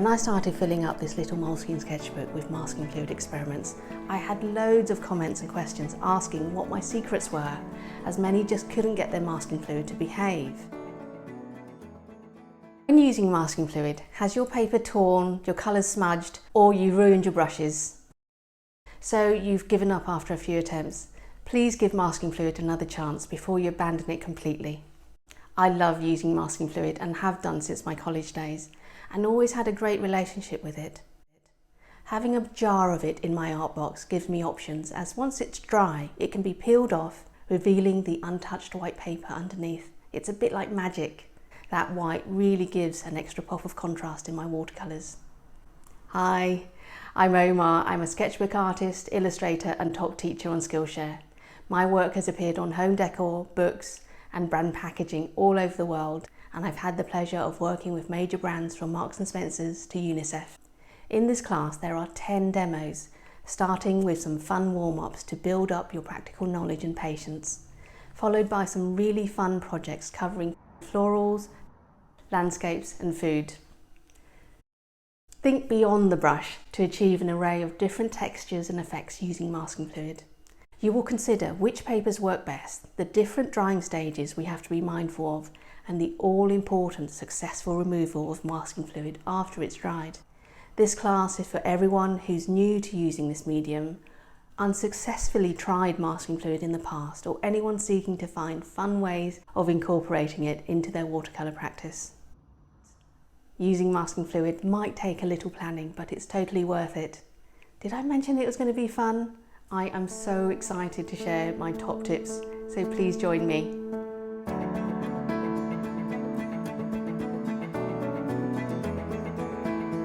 When I started filling up this little Moleskine sketchbook with masking fluid experiments, I had loads of comments and questions asking what my secrets were, as many just couldn't get their masking fluid to behave. When using masking fluid, has your paper torn, your colours smudged, or you ruined your brushes? So you've given up after a few attempts. Please give masking fluid another chance before you abandon it completely. I love using masking fluid and have done since my college days, and always had a great relationship with it. Having a jar of it in my art box gives me options, as once it's dry, it can be peeled off, revealing the untouched white paper underneath. It's a bit like magic. That white really gives an extra pop of contrast in my watercolours. Hi, I'm Omar. I'm a sketchbook artist, illustrator and top teacher on Skillshare. My work has appeared on home decor, books and brand packaging all over the world, and I've had the pleasure of working with major brands from Marks & Spencer's to UNICEF. In this class there are 10 demos, starting with some fun warm-ups to build up your practical knowledge and patience, followed by some really fun projects covering florals, landscapes and food. Think beyond the brush to achieve an array of different textures and effects using masking fluid. You will consider which papers work best, the different drying stages we have to be mindful of, and the all-important successful removal of masking fluid after it's dried. This class is for everyone who's new to using this medium, unsuccessfully tried masking fluid in the past, or anyone seeking to find fun ways of incorporating it into their watercolour practice. Using masking fluid might take a little planning, but it's totally worth it. Did I mention it was going to be fun? I am so excited to share my top tips, so please join me.